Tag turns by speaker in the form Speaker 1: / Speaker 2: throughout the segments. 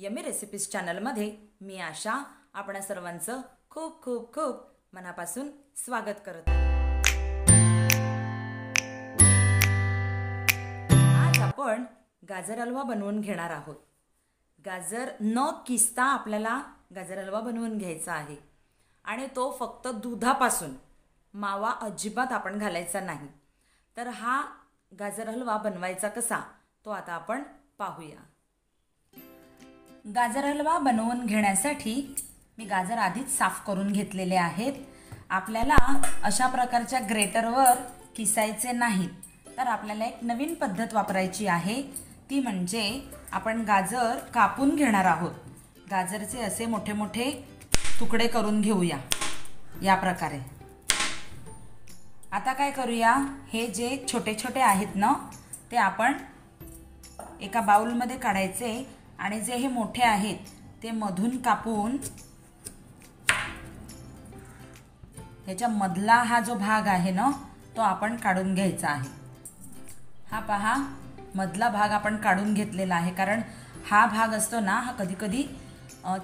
Speaker 1: Yummy recipes चॅनलमध्ये मी आशा आपणा सर्वांचं खूप खूप खूप मनापासून स्वागत करते। आज आपण गाजर हलवा बनवून घेणार आहोत। गाजर न किसता आपल्याला गाजर हलवा बनवून घ्यायचा आहे आणि तो फक्त दुधापासून, मावा अजिबात आपण घालायचा नाही। तर हा गाजर हलवा बनवायचा कसा तो आता आपण पाहूया। गाजर हलवा बनवून घेण्यासाठी मी गाजर आधीच साफ करून घेतलेले आहेत। आपल्याला अशा प्रकारच्या ग्रेटरवर किसायचे नाही, तर आपल्याला एक नवीन पद्धत वापरायची आहे। ती म्हणजे आपण गाजर कापून घेणार आहोत। गाजरचे असे मोठे मोठे तुकडे करून घेऊया या प्रकारे। आता काय करूया, हे जे छोटे छोटे आहेत ना ते आपण एका बाउल मध्ये काढायचे आणि जे हे मोठे आहेत ते मधून कापून याच्या मधला हा जो भाग आहे ना तो आपण काढून घ्यायचा आहे। हा पहा, मधला भाग आपण काढून घेतलेला आहे, कारण हा भाग असतो ना हा कधी कधी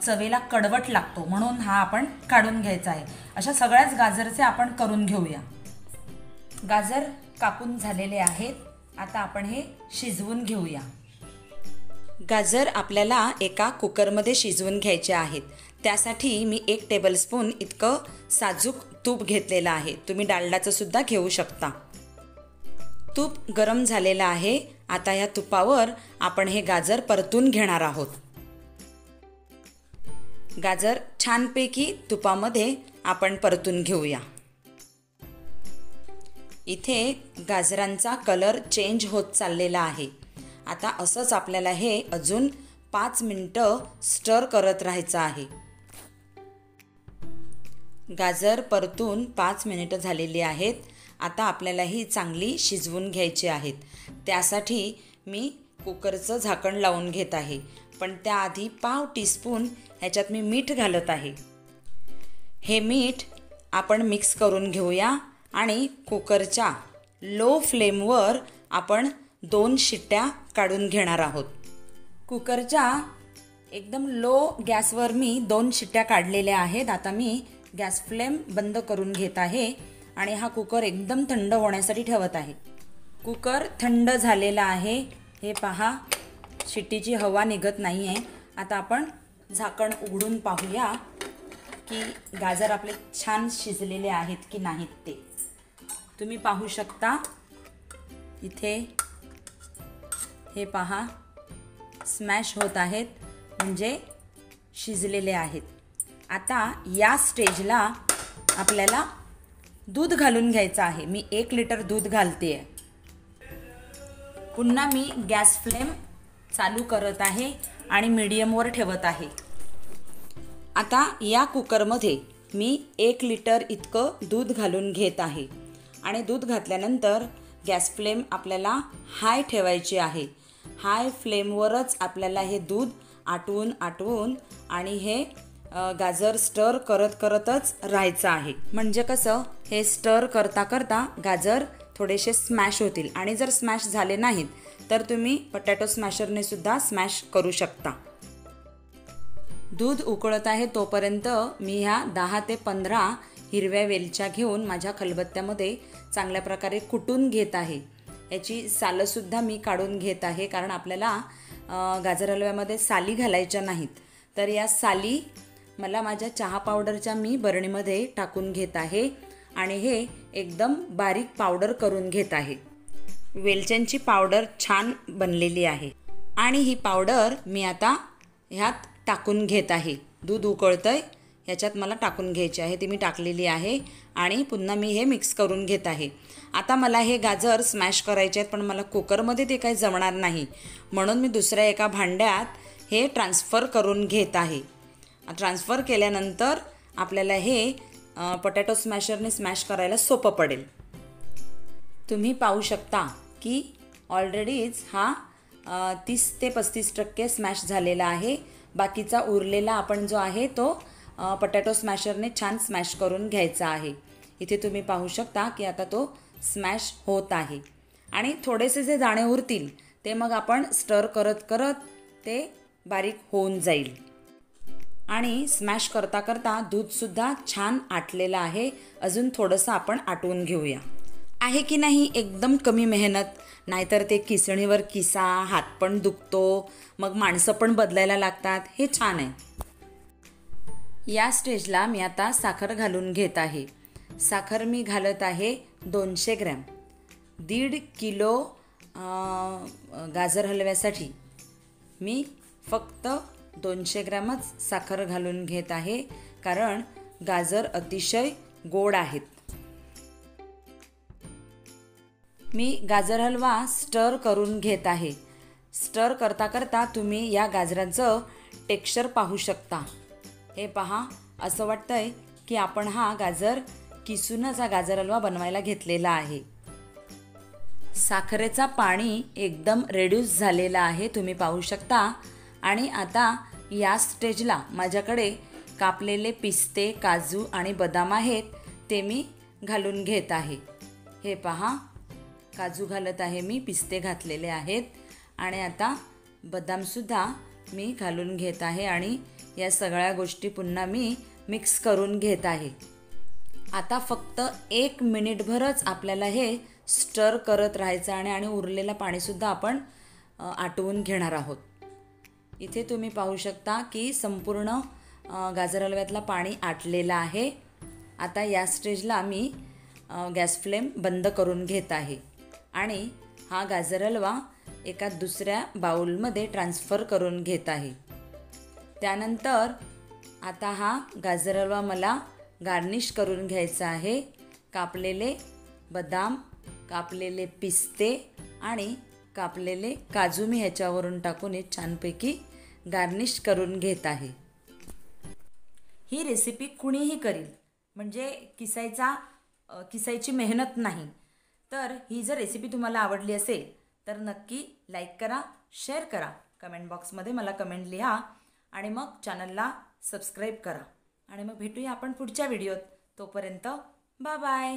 Speaker 1: चवेला कडवट लागतो, म्हणून हा आपण काढून घ्यायचा आहे। अशा सगळ्याच गाजरचे आपण करून घेऊया। गाजर कापून झालेले आहेत, आता आपण हे शिजवून घेऊया। गाजर आपल्याला एका कुकरमध्ये शिजवून घ्यायचे आहेत। त्यासाठी मी 1 टेबलस्पून इतकं साजूक तूप घेतलेलं आहे। तुम्ही डालडाचं सुद्धा घेऊ शकता। तूप गरम झालेलं आहे। आता या तुपावर आपण हे गाजर परतून घेणार आहोत। गाजर छानपैकी तुपामध्ये आपण परतून घेऊया। इथे गाजरांचा कलर चेंज होत चाललेला आहे। आता असंच आपल्याला हे अजून 5 मिनिटं स्टर करत राहायचं आहे। गाजर परतून 5 मिनिटं झालेली आहेत। आता आपल्याला ही चांगली शिजवून घ्यायची आहेत। त्यासाठी मी कुकरचं झाकण लावून घेत आहे, पण त्याआधी पाव टीस्पून ह्याच्यात मी मीठ घालत आहे। हे मीठ आपण मिक्स करून घेऊया आणि कुकरच्या लो फ्लेमवर आपण 2 शिट्ट्या काढून घेणार आहोत। कुकरच्या एकदम लो गॅसवर मी 2 शिट्ट्या काढलेल्या आहेत। आता मी गॅस फ्लेम बंद करून घेत आहे आणि हा कुकर एकदम थंड होण्यासाठी ठेवत आहे। कुकर थंड झालेला आहे। हे पहा, शिट्टीची हवा निघत नाही आहे। आता आपण झाकण उघडून पाहूया की गाजर आपले छान शिजलेले आहेत की नाहीत ते। तुम्ही पाहू शकता इथे हे पहा, स्मॅश होत आहेत, म्हणजे शिजलेले आहेत। आता या स्टेजला आपल्याला दूध घालून घ्यायचं आहे। मी 1 लिटर दूध घालते आहे। पुन्हा मी गॅस फ्लेम चालू करत आहे आणि मीडियमवर ठेवत आहे। आता या कुकरमध्ये मी 1 लिटर इतकं दूध घालून घेत आहे आणि दूध घातल्यानंतर गॅस फ्लेम आपल्याला हाय ठेवायची आहे। हाय फ्लेमवरच आपल्याला हे दूध आटवून आणि हे गाजर स्टर करतच राहायचं आहे। म्हणजे कसं, हे स्टर करता करता गाजर थोडेसे स्मॅश होतील आणि जर स्मॅश झाले नाहीत तर तुम्ही पोटॅटो स्मॅशरने सुद्धा स्मॅश करू शकता। दूध उकळत आहे तोपर्यंत मी ह्या 10 ते 15 हिरव्या वेलच्या घेऊन माझ्या खलबत्त्यामध्ये चांगल्या प्रकारे कुटून घेत आहे। याची सालंसुद्धा मी काढून घेत आहे, कारण आपल्याला गाजर हलव्यामध्ये साली घालायच्या नाहीत। तर या साली मला माझ्या चहा पावडरच्या मी बरणीमध्ये टाकून घेत आहे आणि हे एकदम बारीक पावडर करून घेत आहे। वेलच्यांची पावडर छान बनलेली आहे आणि ही पावडर मी आता ह्यात टाकून घेत आहे। दूध उकळतंय, ह्याच्यात मला टाकून घ्यायची आहे। ती मी टाकलेली आहे आणि पुन्हा मी हे मिक्स करून घेत आहे। आता मला हे गाजर स्मॅश करायचे आहेत, पण मला कुकरमध्ये ते काही जमणार नाही, म्हणून मी दुसऱ्या एका भांड्यात हे ट्रान्सफर करून घेत आहे। ट्रान्सफर केल्यानंतर आपल्याला हे पोटॅटो स्मॅशरने स्मॅश करायला सोपं पडेल। तुम्ही पाहू शकता की ऑलरेडीच हा 30 ते 35% स्मॅश झालेला आहे। बाकीचा उरलेला आपण जो आहे तो पोटॅटो स्मॅशरने छान स्मॅश करून घ्यायचा आहे। इथे तुम्ही पाहू शकता की आता तो स्मॅश होत आहे आणि थोडेसे जे दाणे उरतील ते मग आपण स्टर करत ते बारीक होऊन जाईल. आणि स्मॅश करता करता दूधसुद्धा छान आटलेलं आहे. अजून थोडंसं आपण आटवून घेऊया. आहे की नाही एकदम कमी मेहनत. नाहीतर ते किसणीवर किसा, हात पण दुखतो, मग माणसं पण बदलायला लागतात. हे छान आहे. या स्टेजला मी आता साखर घालून घेत आहे. साखर मी घालत आहे 200 ग्रॅम. 1.5 किलो गाजर हलव्यासाठी मी फक्त 200 ग्रॅमच साखर घालून घेत आहे, कारण गाजर अतिशय गोड आहेत. मी गाजर हलवा स्टर करून घेत आहे. स्टर करता करता तुम्ही या गाजराचं टेक्स्चर पाहू शकता. हे पहा, असं वाटतंय की आपण हा गाजर किसूनच हा गाजर हलवा बनवायला घेतलेला आहे. साखरेचा पाणी एकदम रेड्यूस झालेला आहे, तुम्ही पाहू शकता. आणि आता या स्टेजला माझ्याकडे कापलेले पिस्ते, काजू आणि बदाम आहेत, ते मी घालून घेत आहे. हे पहा, काजू घालत आहे मी, पिस्ते घातलेले आहेत आणि आता बदामसुद्धा मी घालून घेत आहे. आणि या सगळ्या गोष्टी पुन्हा मी मिक्स करून घेत आहे. आता फक्त 1 मिनिटभरच आपल्याला हे स्टर करत राहायचं आणि उरलेलं पाणीसुद्धा आपण आटवून घेणार आहोत. इथे तुम्ही पाहू शकता की संपूर्ण गाजर हलव्यातलं पाणी आटलेलं आहे. आता या स्टेजला मी गॅस फ्लेम बंद करून घेत आहे आणि हा गाजर हलवा एका दुसऱ्या बाउलमध्ये ट्रान्सफर करून घेत आहे. त्यानंतर आता हा गाजर हलवा मला गार्निश करून घ्यायचा आहे. कापलेले बदाम, कापलेले पिस्ते आणि कापलेले काजू मी ह्याच्यावरून टाकून हे छानपैकी गार्निश करून घेत आहे. ही रेसिपी कुणीही करील, म्हणजे किसायची मेहनत नाही. तर ही जर रेसिपी तुम्हाला आवडली असेल तर नक्की लाईक करा, शेअर करा, कमेंट बॉक्समध्ये मला कमेंट लिहा आणि मग चॅनलला सबस्क्राईब करा. आणि मग भेटूया आपण पुढच्या व्हिडिओत. तोपर्यंत बाय बाय.